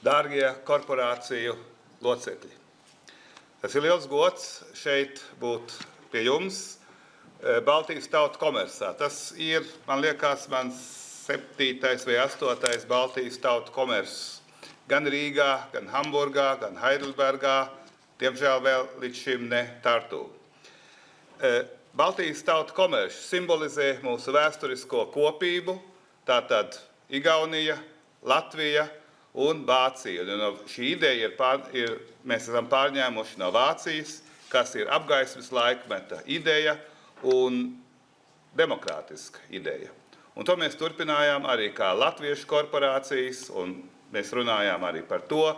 Dārgie korporāciju locekļi, tas ir liels gods šeit būt pie jums Baltijas Tautu komeršā. Tas ir, man liekas, mans 7. vai 8. Baltijas Tautu komeršs. Gan Rīgā, gan Hamburgā, gan Heidelbergā, diemžēl vēl līdz šim ne Tartu. Baltijas Tautu komeršs simbolizē mūsu vēsturisko kopību, tātad Igaunija, Latvija un Vācija. Un šī ideja mēs esam pārņēmuši no Vācijas, kas ir apgaismes laikmeta ideja un demokrātiska ideja. Un to mēs turpinājām arī kā latviešu korporācijas, un mēs runājām arī par to,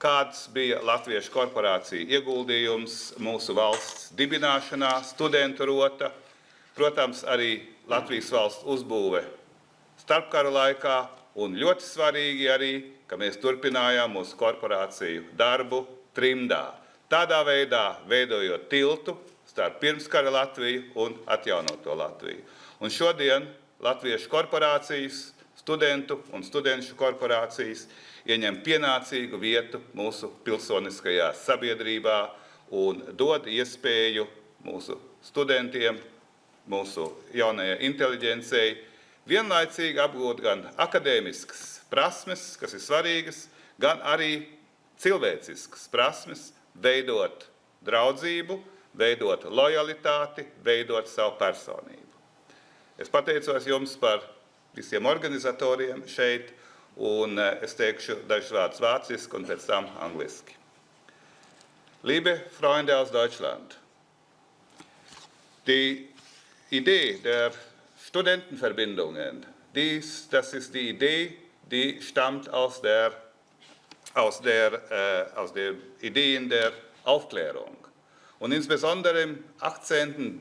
kāds bija latviešu korporācija ieguldījums mūsu valsts dibināšanā, studentu rota, protams, arī Latvijas valsts uzbūve starpkaru laikā, un ļoti svarīgi arī, ka mēs turpinājām mūsu korporāciju darbu trimdā. Tādā veidā veidojot tiltu starp pirmskara Latviju un atjaunoto Latviju. Un šodien latviešu korporācijas, studentu un studenšu korporācijas ieņem pienācīgu vietu mūsu pilsoniskajā sabiedrībā un dod iespēju mūsu studentiem, mūsu jaunajai inteliģencei vienlaicīgi apgūt gan akadēmiskas prasmes, kas ir svarīgas, gan arī cilvēciskas prasmes, veidot draudzību, veidot lojalitāti, veidot savu personību. Es pateicos jums par visiem organizatoriem šeit, un es teikšu dažus vārdus vāciski un pēc tam angliski. Liebe Freunde aus Deutschland, die Idee der Studentenverbindungen, das ist die Idee, die stammt aus den Ideen der Aufklärung. Und insbesondere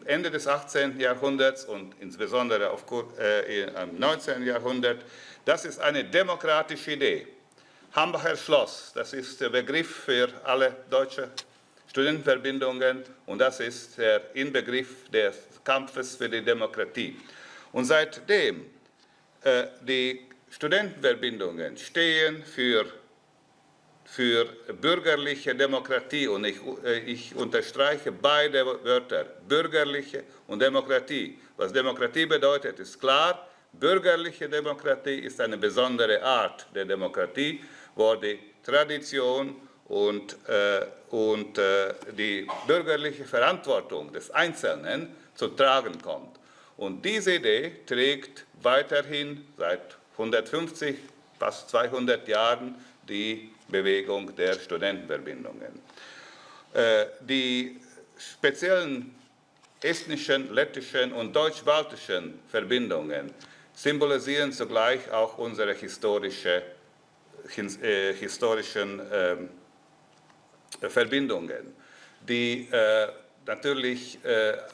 Ende des 18. Jahrhunderts und insbesondere im 19. Jahrhundert, das ist eine demokratische Idee. Hambacher Schloss, das ist der Begriff für alle deutsche Studentenverbindungen und das ist der Inbegriff des Kampfes für die Demokratie. Und seitdem die Studentenverbindungen stehen für bürgerliche Demokratie und ich unterstreiche beide Wörter, bürgerliche und Demokratie. Was Demokratie bedeutet, ist klar. Bürgerliche Demokratie ist eine besondere Art der Demokratie, wo die Tradition und die bürgerliche Verantwortung des Einzelnen zu tragen kommt. Und diese Idee trägt weiterhin seit 150, fast 200 Jahren die Bewegung der Studentenverbindungen. Die speziellen estnischen, lettischen und deutsch-baltischen Verbindungen symbolisieren zugleich auch unsere historischen Verbindungen, die natürlich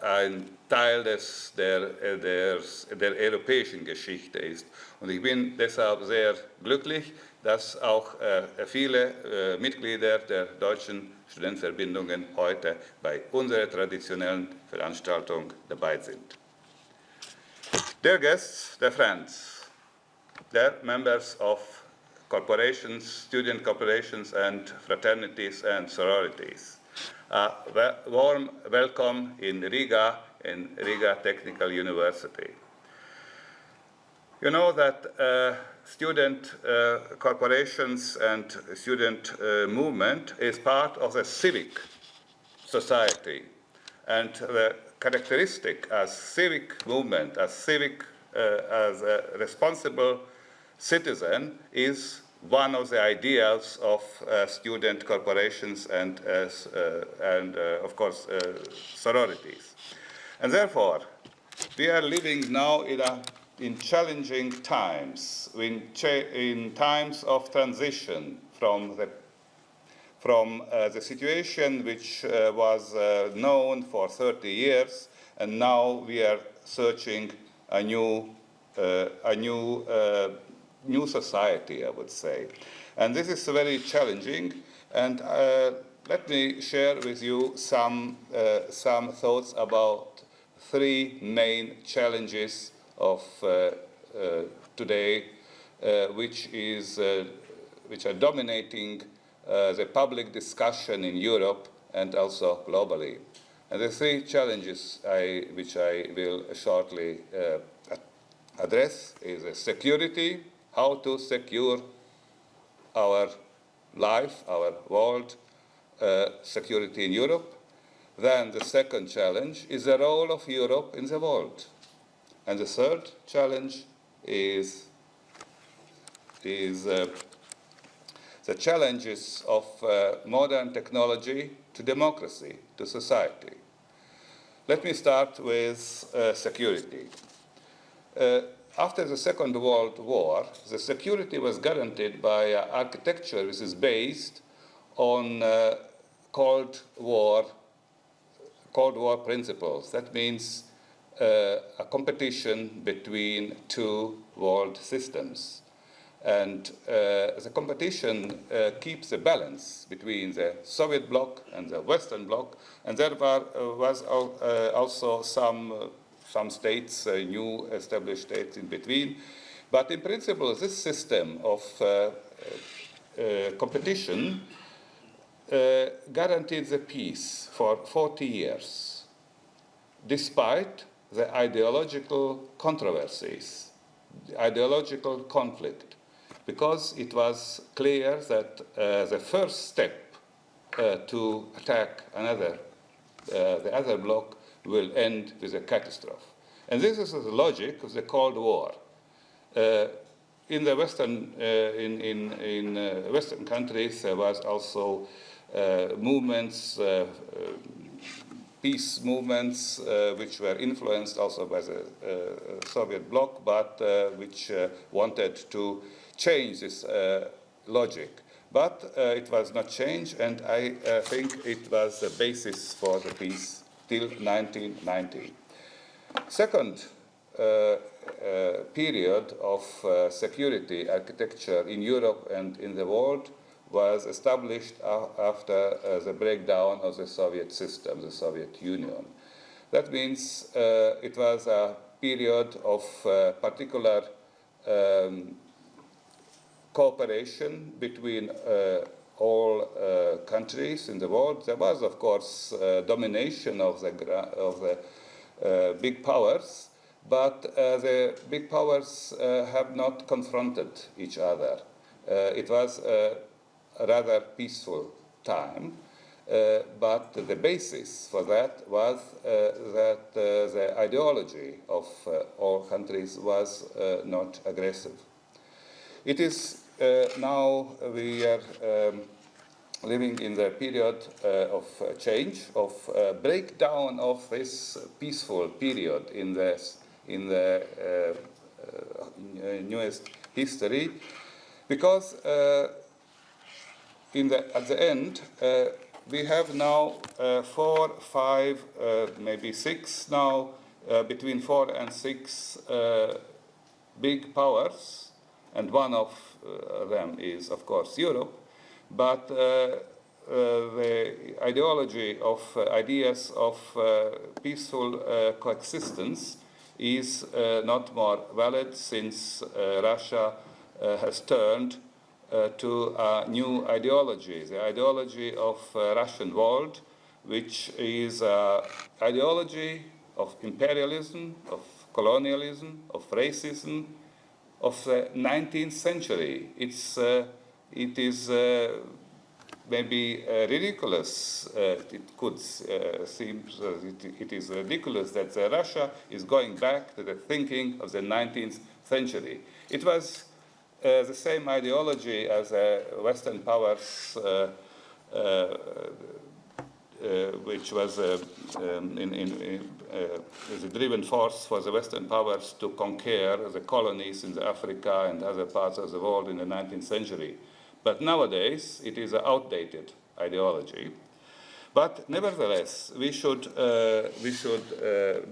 ein Teil der europäischen Geschichte ist. Und ich bin deshalb sehr glücklich, dass auch viele Mitglieder der deutschen Studentenverbindungen heute bei unserer traditionellen Veranstaltung dabei sind. Dear guests, dear friends, dear members of corporations, student corporations and fraternities and sororities, a warm welcome in Riga Technical University. You know that student corporations and student movement is part of a civic society, and the characteristic as civic movement, as a responsible citizen is one of the ideals of student corporations and of course sororities. And therefore, we are living now in challenging times, in times of transition from the situation which was known for 30 years, and now we are searching a new society, I would say. And this is very challenging, and let me share with you some thoughts about three main challenges of today, which is which are dominating the public discussion in Europe and also globally. And the three challenges which I will shortly address is security, how to secure our life, our world, security in Europe. Then the second challenge is the role of Europe in the world. And the third challenge is the challenges of modern technology to democracy, to society. Let me start with security. After the Second World War, the security was guaranteed by architecture which is based on Cold War principles. That means a competition between two world systems. And the competition keeps the balance between the Soviet bloc and the Western bloc, and there was also some states, new established states in between. But in principle, this system of competition guaranteed the peace for 40 years, despite the ideological controversies, the ideological conflict, because it was clear that the first step to attack the other bloc will end with a catastrophe. And this is the logic of the Cold War. In the Western, in Western countries, there was also movements, peace movements, which were influenced also by the Soviet bloc, but which wanted to change this logic. But it was not changed, and I think it was the basis for the peace till 1990. Second period of security architecture in Europe and in the world was established after the breakdown of the Soviet system, the Soviet Union. That means it was a period of particular cooperation between all countries in the world. There was, of course, domination of the big powers, but the big powers have not confronted each other. It was a rather peaceful time, but the basis for that was that the ideology of all countries was not aggressive. It is now we are living in the period of change, of breakdown of this peaceful period in the newest history, because at the end we have now 4, 5, maybe 6 now, between 4 and 6 big powers, and one of them is, of course, Europe. But the ideology of ideas of peaceful coexistence is not more valid, since Russia has turned to a new ideology, the ideology of Russian world, which is an ideology of imperialism, of colonialism, of racism, of the 19th century. It is maybe ridiculous. It could seem it is ridiculous that Russia is going back to the thinking of the 19th century. It was the same ideology as Western powers, which was the driven force for the Western powers to conquer the colonies in Africa and other parts of the world in the 19th century. But nowadays, it is an outdated ideology. But nevertheless, we should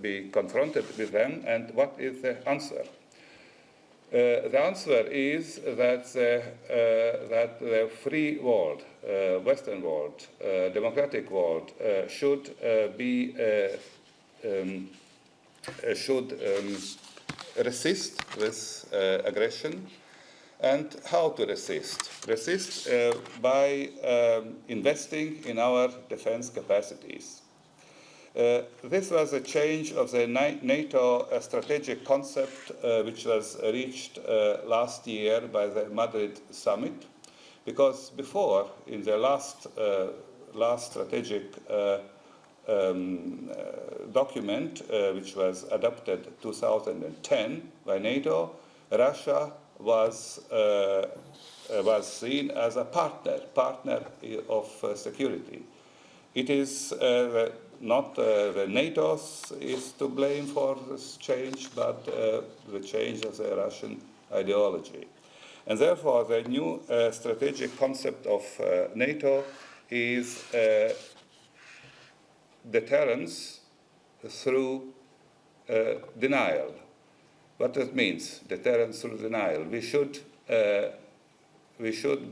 be confronted with them. And what is the answer? The answer is that the free world, Western world, democratic world, should resist this aggression, And how to resist? Resist by investing in our defense capacities. This was a change of the NATO strategic concept which was reached last year by the Madrid summit, because before, in the last strategic document which was adopted 2010 by NATO, Russia was seen as a partner of security. It is not the NATO is to blame for this change, but the change of the Russian ideology. And therefore, the new strategic concept of NATO is deterrence through denial. What that means, deterrence through denial. We should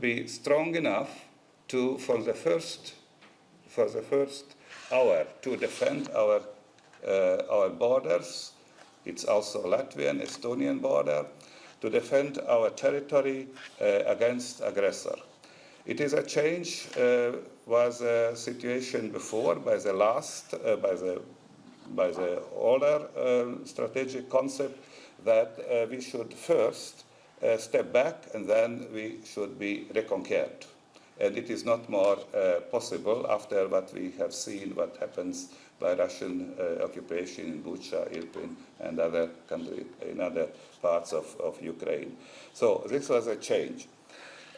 be strong enough to, for the first hour, to defend our borders. It's also Latvian, Estonian border, to defend our territory against aggressor. It is a change, was a situation before by the older strategic concept that we should first step back and then we should be reconquered. And it is not more possible after what we have seen, what happens by Russian occupation in Bucha, Irpin, and other countries, in other parts of Ukraine. So this was a change.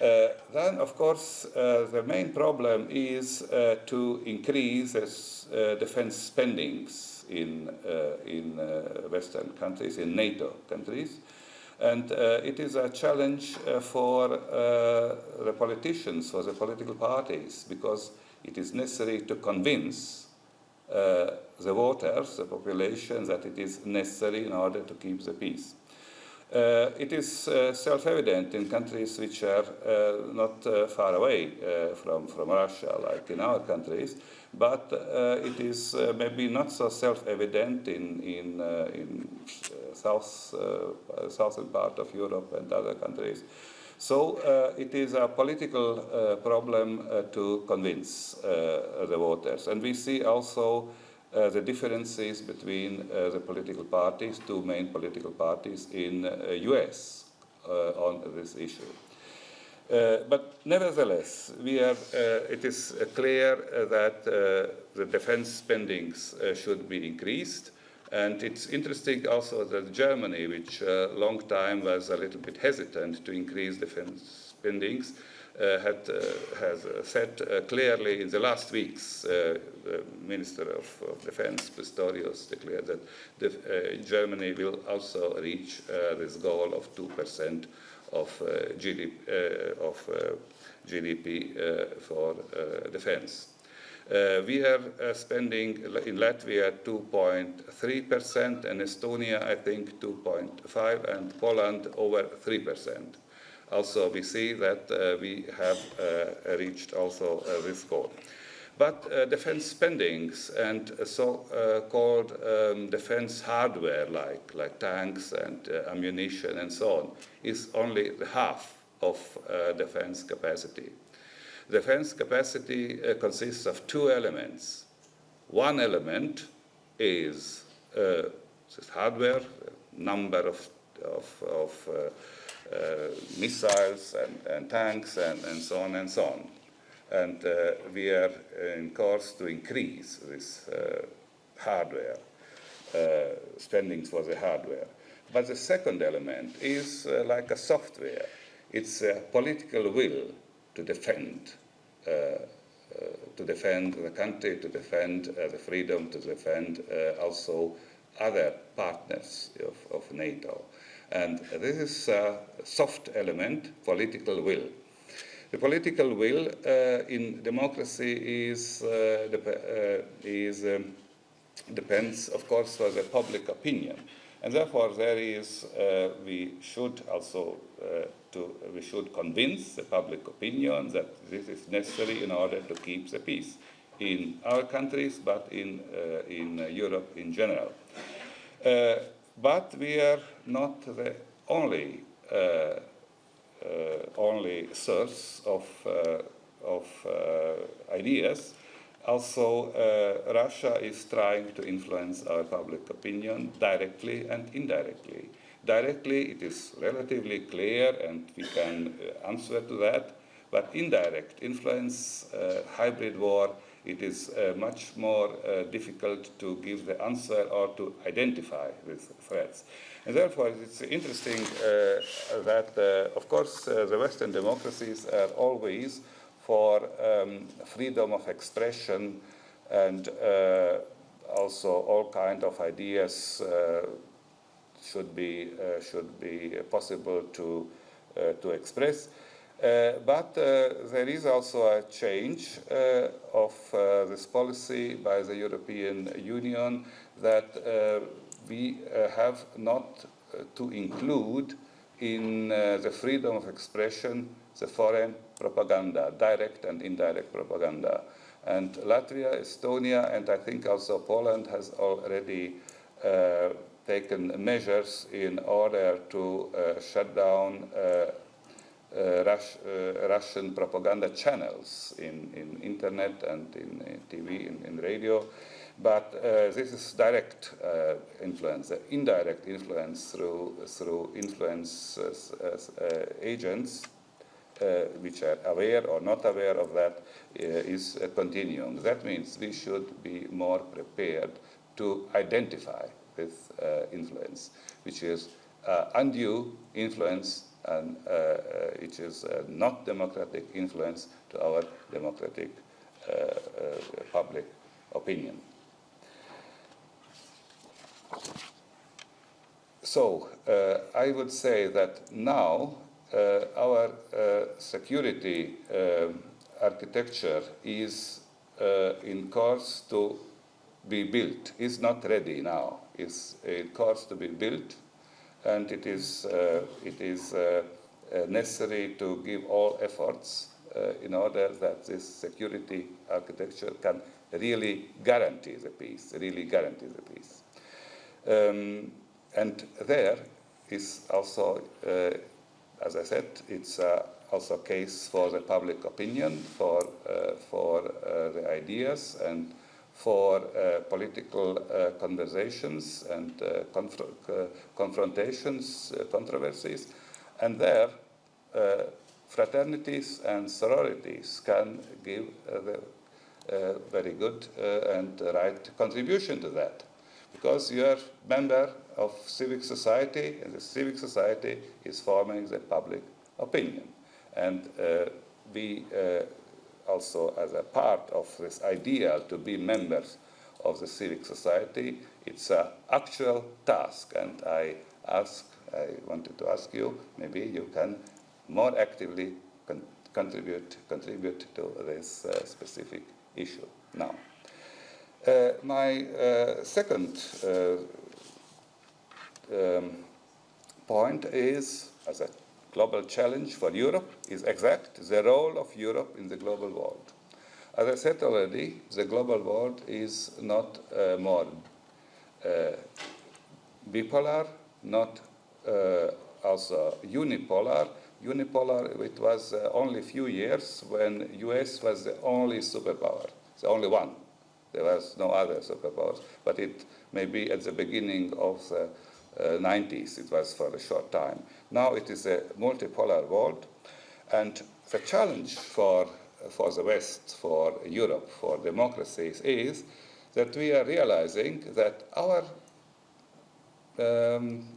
Then, of course, the main problem is to increase defense spendings in Western countries, in NATO countries. And it is a challenge for the politicians, for the political parties, because it is necessary to convince the voters, the population, that it is necessary in order to keep the peace. It is self-evident in countries which are not far away from Russia, like in our countries, but it is maybe not so self-evident in southern part of Europe and other countries. So it is a political problem to convince the voters. And we see also the differences between the political parties, two main political parties in US on this issue. But nevertheless, it is clear that the defense spendings should be increased. And it's interesting also that Germany, which long time was a little bit hesitant to increase defense spendings, has said clearly in the last weeks, the Minister of Defense, Pistorius, declared that Germany will also reach this goal of 2% of GDP for defense. We are spending in Latvia 2.3%, and Estonia, I think, 2.5%, and Poland over 3%. Also, we see that we have reached also this goal. But defense spendings and so-called defense hardware, like tanks and ammunition and so on, is only the half of defense capacity. Defense capacity consists of two elements. One element is this hardware, number of missiles and tanks and so on and so on. And we are in course to increase this hardware, spendings for the hardware. But the second element is like a software. It's a political will to defend the country, to defend the freedom, to defend also other partners of NATO. And this is a soft element, political will. The political will in democracy depends, of course, on the public opinion. And therefore, we should also we should convince the public opinion that this is necessary in order to keep the peace in our countries, but in Europe in general. But we are not the only only source of ideas. Also, Russia is trying to influence our public opinion directly and indirectly. Directly, it is relatively clear, and we can answer to that. But indirect influence, hybrid war, it is much more difficult to give the answer or to identify these threats. And therefore, it's interesting that, of course, the Western democracies are always for freedom of expression and also all kind of ideas should be possible to express. But there is also a change of this policy by the European Union that we have not to include in the freedom of expression the foreign propaganda, direct and indirect propaganda. And Latvia, Estonia, and I think also Poland has already taken measures in order to shut down Russian propaganda channels in internet and in TV, in radio. But this is direct influence. The indirect influence through influence agents, which are aware or not aware of that, is continuing. That means we should be more prepared to identify this influence, which is undue influence and which is not democratic influence to our democratic public opinion. So I would say that now our security architecture is in course to be built, is not ready now, is in course to be built, and it is necessary to give all efforts in order that this security architecture can really guarantee the peace, and there is also, as I said, it's also a case for the public opinion, for the ideas, and for political conversations and confrontations, controversies. And there, fraternities and sororities can give the very good and right contribution to that. Because you are a member of civic society, and the civic society is forming the public opinion. And we also, as a part of this ideal to be members of the civic society, it's an actual task. And I wanted to ask you, maybe you can more actively contribute to this specific issue now. My second point is, as a global challenge for Europe, is exact the role of Europe in the global world. As I said already, the global world is not more bipolar, not also unipolar. Unipolar, it was only a few years when US was the only superpower, the only one. There was no other superpowers, but it may be at the beginning of the 90s, it was for a short time. Now it is a multipolar world, and the challenge for the West, for Europe, for democracies is that we are realizing that our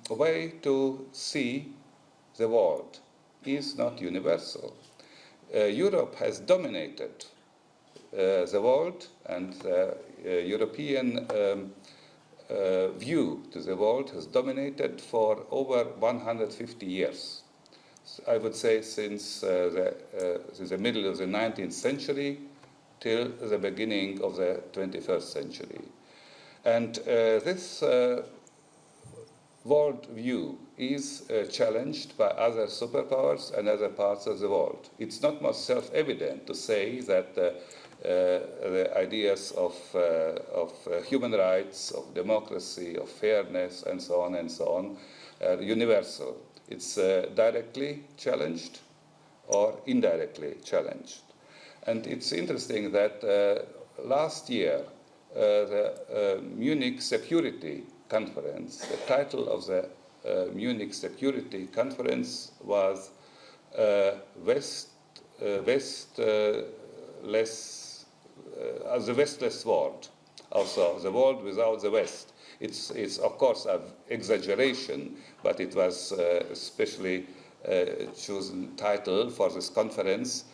way to see the world is not universal. Europe has dominated the world, and the European view to the world has dominated for over 150 years. So I would say since the middle of the 19th century till the beginning of the 21st century. And this world view is challenged by other superpowers and other parts of the world. It's not more self-evident to say that the ideas of human rights, of democracy, of fairness, and so on, are universal. It's directly challenged, or indirectly challenged. And it's interesting that last year, the Munich Security Conference, the title of the Munich Security Conference was the Westless world, also the world without the West. It's of course an exaggeration, but it was especially chosen title for this conference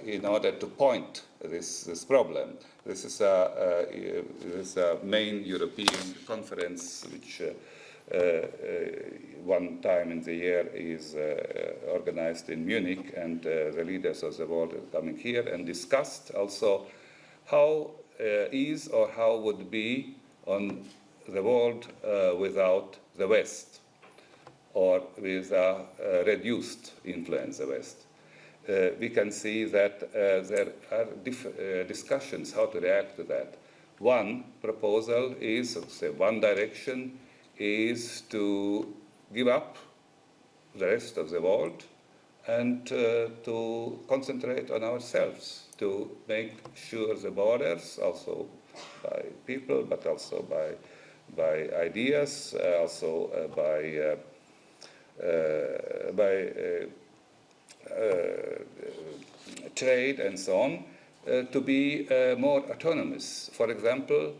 in order to point this problem. This is a main European conference which one time in the year is organized in Munich, and the leaders of the world are coming here and discussed also how is or how would be on the world without the West, or with a reduced influence of the West. We can see that there are discussions how to react to that. One proposal is, say, one direction is to give up the rest of the world and to concentrate on ourselves, to make sure the borders, also by people, but also by ideas, also by trade and so on, to be more autonomous. For example,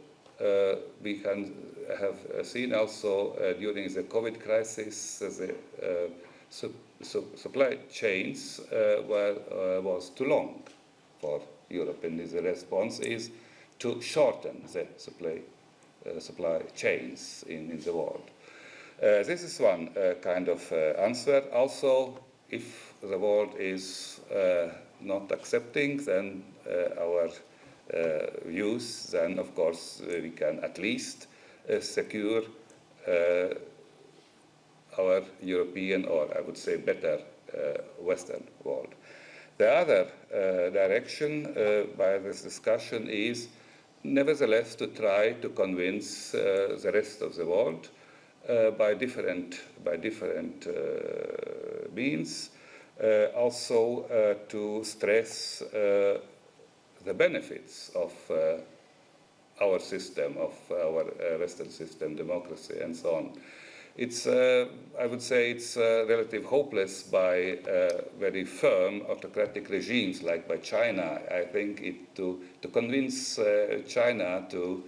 we can have seen also during the COVID crisis the supply chains was too long for Europe, and the response is to shorten the supply chains in the world. This is one kind of answer. Also, if the world is not accepting then our views, then of course we can at least secure our European, or I would say better, Western world. The other direction by this discussion is nevertheless to try to convince the rest of the world by different means, also to stress the benefits of our system, of our Western system, democracy, and so on. It's, I would say, it's relatively hopeless by very firm autocratic regimes like by China. I think to convince China to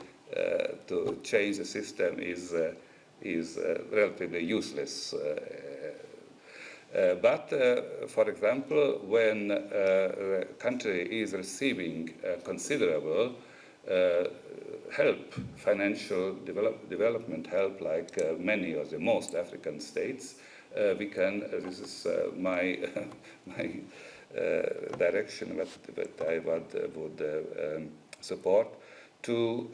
change the system is relatively useless. But, for example, when a country is receiving considerable help, financial development help, like many or the most African states, we can, this is my direction that I would support, to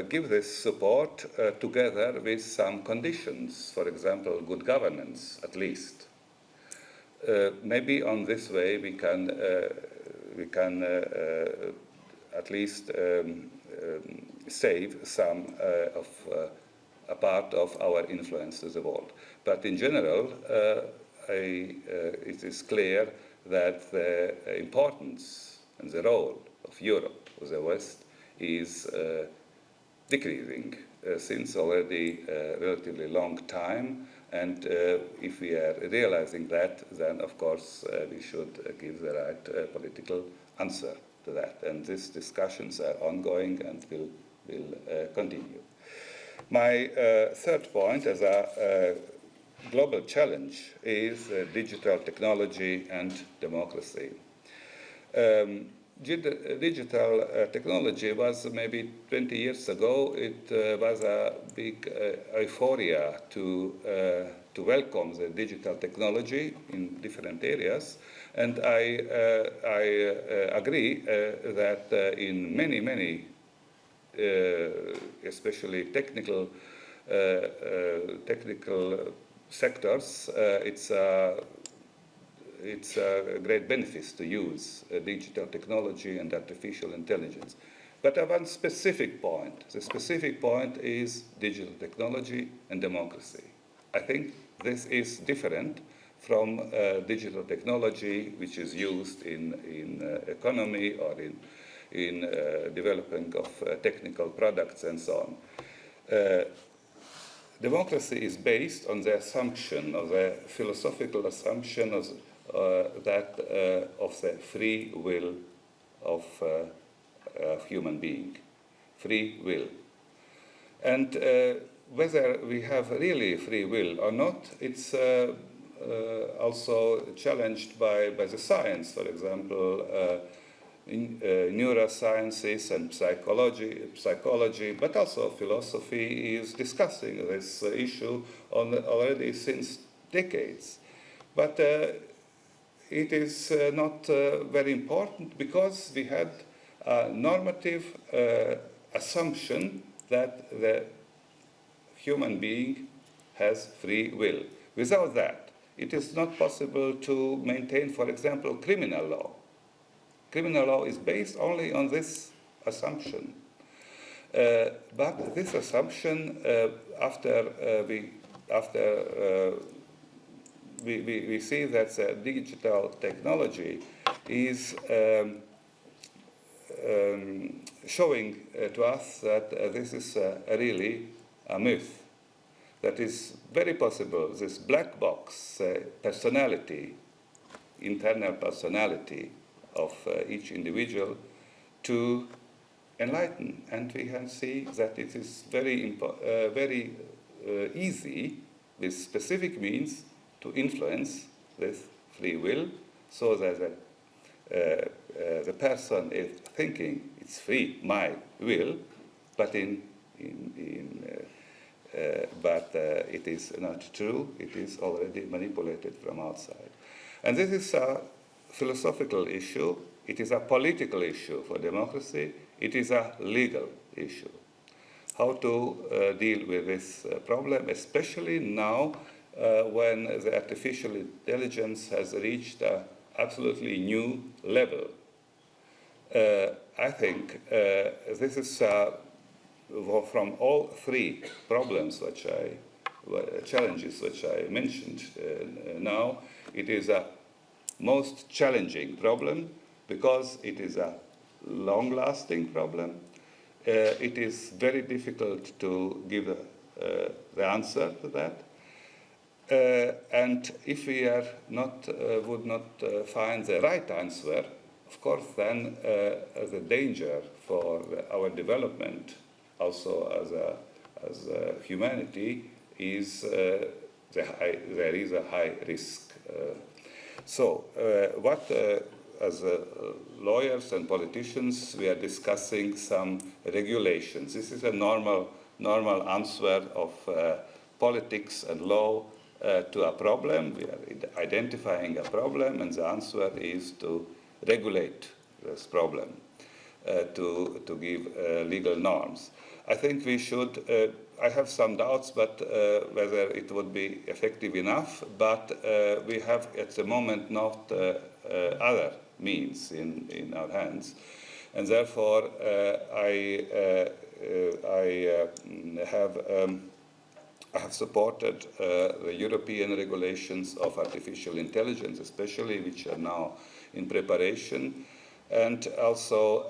give this support together with some conditions, for example, good governance, at least. Maybe on this way we can at least save some of a part of our influence to the world. But in general, it is clear that the importance and the role of Europe, of the West, is decreasing since already a relatively long time. And if we are realizing that, then of course we should give the right political answer to that. And these discussions are ongoing and will continue. My third point as a global challenge is digital technology and democracy. Digital technology was maybe 20 years ago, it was a big euphoria to welcome the digital technology in different areas. And I agree that in many, especially technical sectors, it's a great benefit to use digital technology and artificial intelligence. But at one specific point, the specific point is digital technology and democracy. I think this is different from digital technology, which is used in economy or in developing of technical products and so on. Democracy is based on the assumption, of the philosophical assumption of the free will of human being, free will. And whether we have really free will or not, it's also challenged by the science, for example, in neurosciences and psychology, but also philosophy is discussing this issue already since decades. But it is not very important because we had a normative assumption that the human being has free will. Without that, it is not possible to maintain, for example, criminal law. Criminal law is based only on this assumption. But this assumption, after we see that the digital technology is showing to us that this is really a myth. That is very possible, this black box personality, internal personality of each individual to enlighten. And we can see that it is very easy with specific means to influence this free will so that the person is thinking it's free, my will, but but it is not true. It is already manipulated from outside. And this is a philosophical issue. It is a political issue for democracy. It is a legal issue. How to deal with this problem, especially now when the artificial intelligence has reached an absolutely new level. I think this is from all three problems challenges which I mentioned now, it is a most challenging problem because it is a long-lasting problem. It is very difficult to give the answer to that. And if we are would not find the right answer, of course, then the danger for our development, also as a humanity, is there is a high risk. So, what as lawyers and politicians, we are discussing some regulations. This is a normal answer of politics and law to a problem. We are identifying a problem, and the answer is to regulate this problem, to give legal norms. I think we should, I have some doubts, but whether it would be effective enough, but we have at the moment not other means in our hands. And therefore, I have supported the European regulations of artificial intelligence, especially, which are now in preparation, and also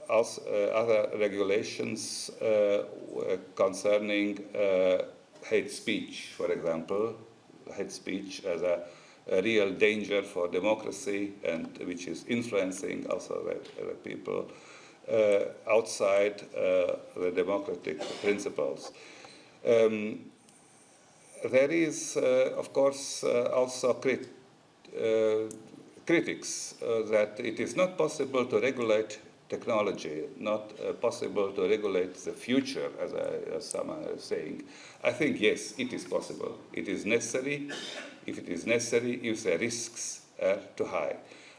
other regulations concerning hate speech, for example, hate speech as a real danger for democracy, and which is influencing also the people outside the democratic principles. There is, of course, also critics that it is not possible to regulate technology, not possible to regulate the future, as some are saying. I think, yes, it is possible. It is necessary. If it is necessary, if the risks are too high.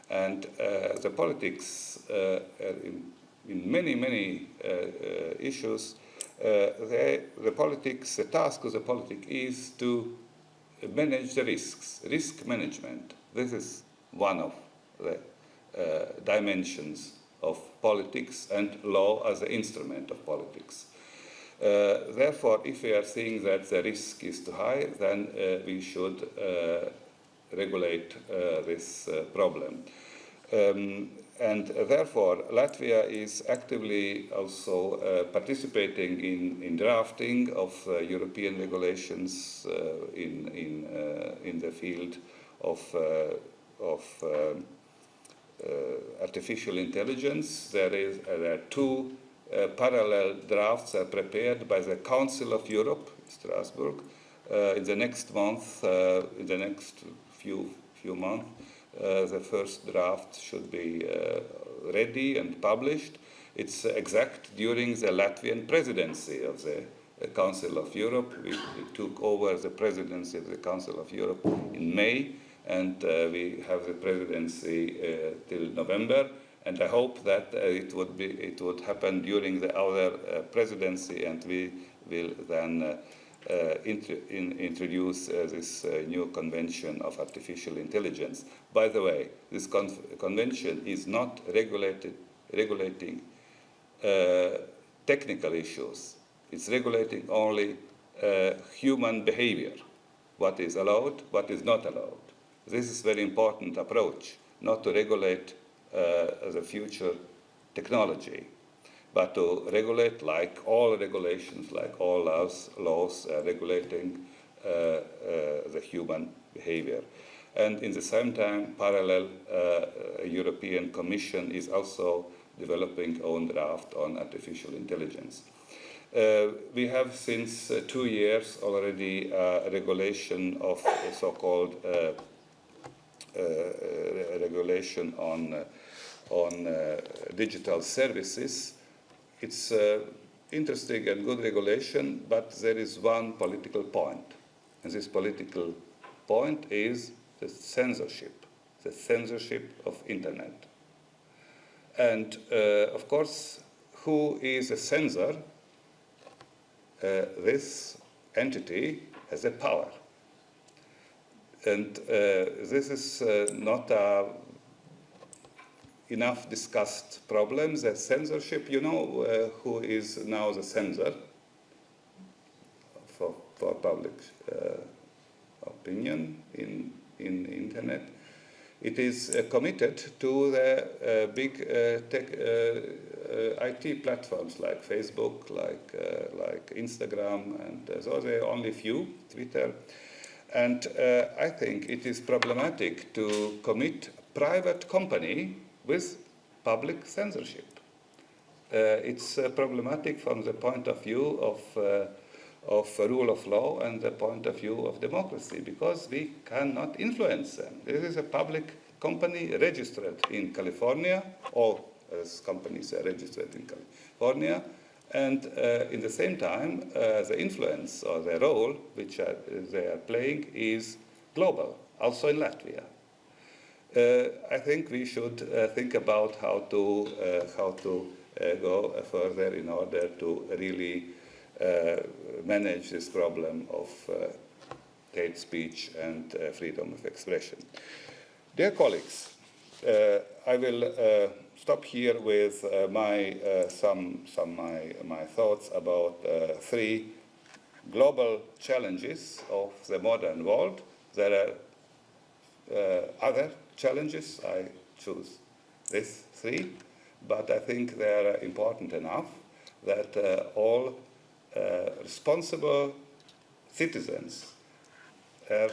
And the politics, in many issues, the task of the politics is to manage the risks, risk management. This is one of the dimensions of politics, and law as an instrument of politics. Therefore, if we are seeing that the risk is too high, then we should regulate this problem. And therefore, Latvia is actively also participating in drafting of European regulations in the field of artificial intelligence. There are two parallel drafts are prepared by the Council of Europe, Strasbourg. In the next month, in the next few months, the first draft should be ready and published. It's exact during the Latvian presidency of the Council of Europe. We took over the presidency of the Council of Europe in May, and we have the presidency till November. And I hope that it would happen during the other presidency, and we will then introduce this new convention of artificial intelligence. By the way, this convention is not regulating technical issues. It's regulating only human behavior, what is allowed, what is not allowed. This is a very important approach, not to regulate the future technology, but to regulate, like all regulations, like all laws regulating the human behavior. And in the same time, parallel, European Commission is also developing own draft on artificial intelligence. We have since 2 years already a regulation of so-called regulation on digital services. It's interesting and good regulation, but there is one political point. And this political point is the censorship of internet. And of course, who is a censor? This entity has a power. And this is not a enough discussed problem. The censorship, you know who is now the censor for public opinion in internet. It is committed to the big tech IT platforms like Facebook, like Instagram, and so there are only few, Twitter. And I think it is problematic to commit private company with public censorship. It's problematic from the point of view of rule of law and the point of view of democracy, because we cannot influence them. This is a public company registered in California, all companies are registered in California, and in the same time, the influence or the role which they are playing is global, also in Latvia. I think we should think about how to go further in order to really manage this problem of hate speech and freedom of expression. Dear colleagues, I will stop here with my thoughts about 3 global challenges of the modern world. There are other challenges. I choose these 3, but I think they are important enough that all responsible citizens are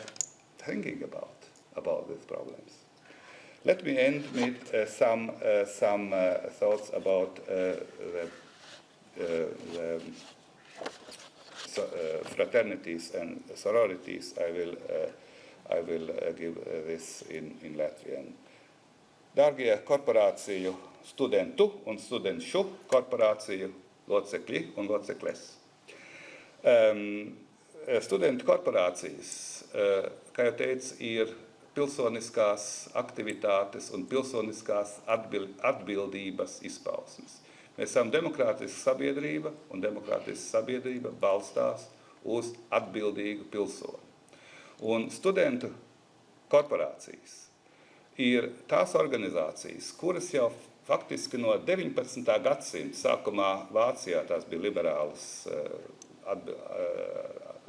thinking about these problems. Let me end with some thoughts about the fraternities and sororities. I will give this in Latvian. Dārgie korporāciju studentu un studenšu korporāciju locekļi un locekles. Studentu korporācijas, kā jau teicu, ir pilsoniskās aktivitātes un pilsoniskās atbildības izpausmes. Mēs esam demokrātiska sabiedrība, un demokrātiska sabiedrība balstās uz atbildīgu pilsoni. Un studentu korporācijas ir tās organizācijas, kuras jau faktiski no 19. gadsimta sākumā Vācijā tās bija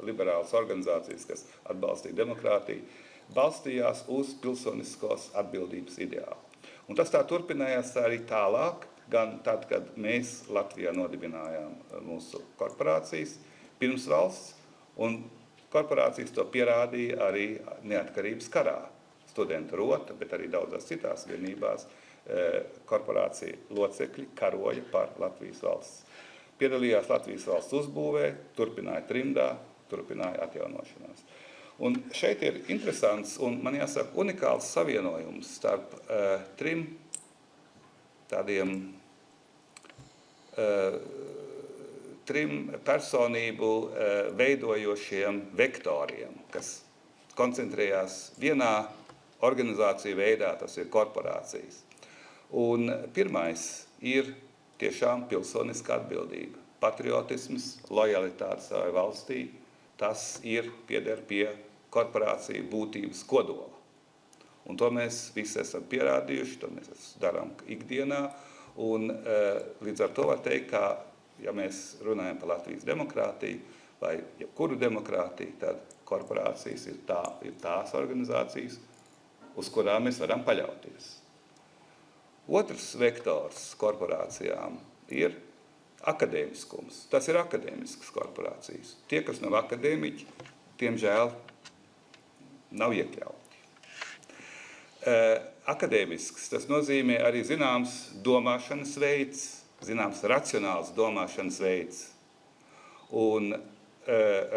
liberālas organizācijas, kas atbalstīja demokrātiju, balstījās uz pilsoniskos atbildības ideālu. Un tas tā turpinājās arī tālāk, gan tad, kad mēs Latvijā nodibinājām mūsu korporācijas pirms valsts, un korporācijas to pierādīja arī neatkarības karā. Studentu rota, bet arī daudzās citās vienībās korporācija locekļi karoja par Latvijas valsts. Piedalījās Latvijas valsts uzbūvē, turpināja trimdā, turpināja atjaunošanās. Un šeit ir interesants un, man jāsaka, unikāls savienojums starp trim tādiem trim personību veidojošiem vektoriem, kas koncentrējās vienā organizāciju veidā, tas ir korporācijas. Un pirmais ir tiešām pilsoniska atbildība. Patriotisms, lojalitāte savai valstī, tas pieder pie korporāciju būtības kodola. Un to mēs visi esam pierādījuši, to mēs darām ikdienā. Un līdz ar to var teikt, ka, ja mēs runājam par Latvijas demokrātiju vai jebkuru demokrātiju, tad korporācijas ir tās organizācijas, uz kurām mēs varam paļauties. Otrs vektors korporācijām ir akadēmiskums. Tas ir akadēmiskas korporācijas. Tie, kas nav akadēmiķi, tiemžēl nav iekļauti. Akadēmisks, tas nozīmē arī zināms domāšanas veids, zināms racionāls domāšanas veids. Un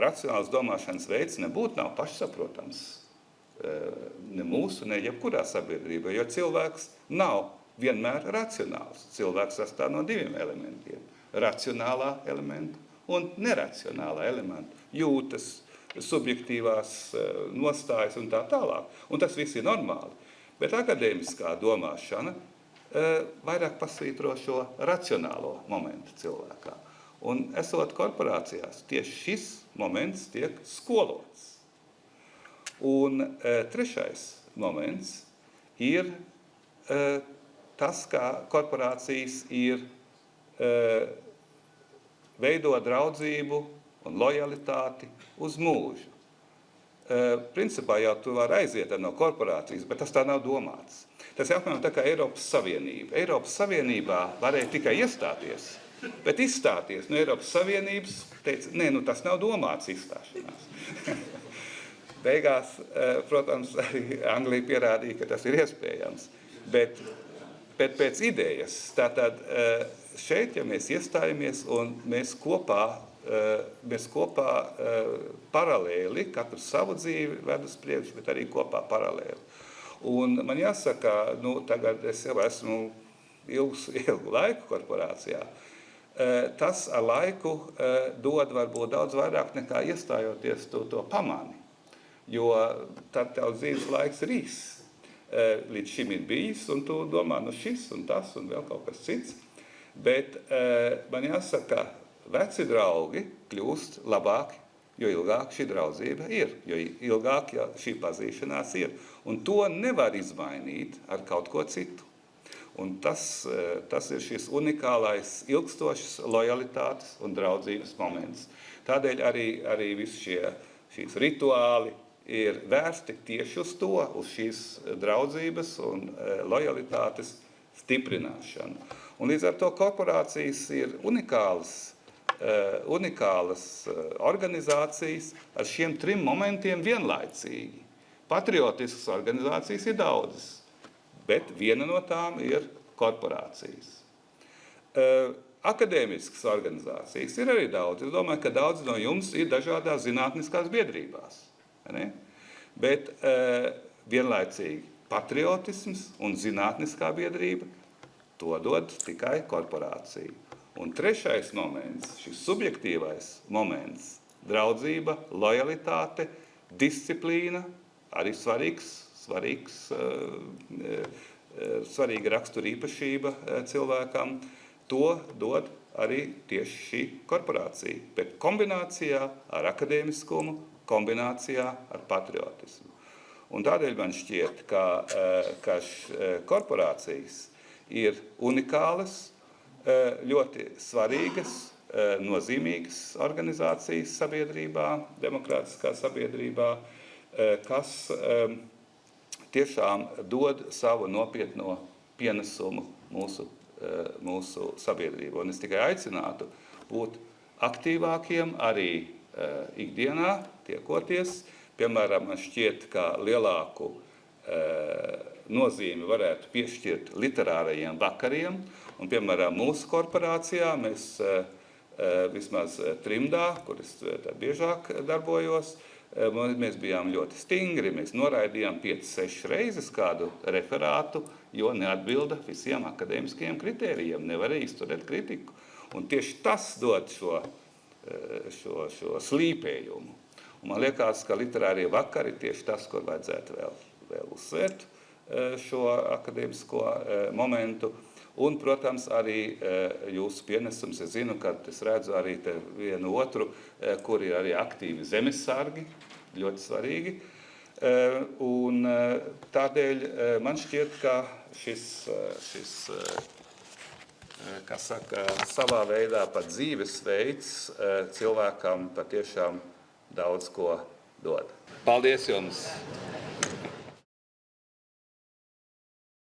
racionāls domāšanas veids nebūtu nav pašsaprotams ne mūsu, ne jebkurā sabiedrībā, jo cilvēks nav vienmēr racionāls. Cilvēks sastāv no diviem elementiem. Racionālā elementa un neracionālā elementa. Jūtas, subjektīvās nostājas un tā tālāk. Un tas viss ir normāli. Bet akadēmiskā domāšana vairāk pasvītro šo racionālo momentu cilvēkā. Un esot korporācijās, tieši šis moments tiek skolots. Un trešais moments ir tas, kā korporācijas ir veido draudzību un lojalitāti uz mūžu. Principā jau tu vari aiziet no korporācijas, bet tas tā nav domāts. Tas ir apmēram tā kā Eiropas Savienība. Eiropas Savienībā varēja tikai iestāties, bet izstāties no Eiropas Savienības teica, nē, tas nav domāts izstāšanās. Beigās, protams, arī Anglija pierādīja, ka tas ir iespējams. Bet pēc idejas, tātad šeit, ja mēs iestājamies un mēs kopā paralēli, katru savu dzīvi ved uz priekšu, bet arī kopā paralēli. Un man jāsaka, tagad es jau esmu ilgu laiku korporācijā, tas ar laiku dod varbūt daudz vairāk nekā iestājoties to pamani. Jo tad tev dzīves laiks ir īs. Līdz šim ir bijis, un tu domā, šis un tas un vēl kaut kas cits. Bet man jāsaka, veci draugi kļūst labāki, jo ilgāk šī draudzība ir, jo ilgāk šī pazīšanās ir. Un to nevar izmainīt ar kaut ko citu. Un tas ir šis unikālais, ilgstošs lojalitātes un draudzības moments. Tādēļ arī visi šīs rituāli ir vērsti tieši uz to, uz šīs draudzības un lojalitātes stiprināšanu. Un līdz ar to korporācijas ir unikālas organizācijas ar šiem trim momentiem vienlaicīgi. Patriotiskas organizācijas ir daudzas, bet viena no tām ir korporācijas. Akadēmiskas organizācijas ir arī daudz. Es domāju, ka daudz no jums ir dažādās zinātniskās biedrībās. Ne? Bet vienlaicīgi patriotisms un zinātniskā biedrība to dod tikai korporācija. Un trešais moments, šis subjektīvais moments, draudzība, lojalitāte, disciplīna, arī svarīga raksturīpašība cilvēkam, to dod arī tieši šī korporācija, bet kombinācijā ar akadēmiskumu, kombinācijā ar patriotismu. Un tādēļ man šķiet, ka korporācijas ir unikālas, ļoti svarīgas, nozīmīgas organizācijas sabiedrībā, demokrātiskā sabiedrībā, kas tiešām dod savu nopietno pienesumu mūsu sabiedrību. Un es tikai aicinātu būt aktīvākiem arī ikdienā tiekoties. Piemēram, man šķiet, ka lielāku nozīmi varētu piešķirt literārajiem vakariem. Un, piemēram, mūsu korporācijā mēs vismaz trimdā, kur es biežāk darbojos, mēs bijām ļoti stingri, mēs noraidījām 5-6 reizes kādu referātu, jo neatbilda visiem akadēmiskajiem kritērijiem, nevarēja izturēt kritiku. Un tieši tas dod šo slīpējumu. Un man liekas, ka literārie vakari tieši tas, kur vajadzētu vēl uzsvērt šo akadēmisko momentu. Un, protams, arī jūsu pienesums. Es zinu, ka es redzu arī te vienu otru, kur ir arī aktīvi zemesargi, ļoti svarīgi. Un tādēļ man šķiet, ka šis kas saka, savā veidā pat dzīvesveids cilvēkam patiešām daudz ko dod. Paldies jums!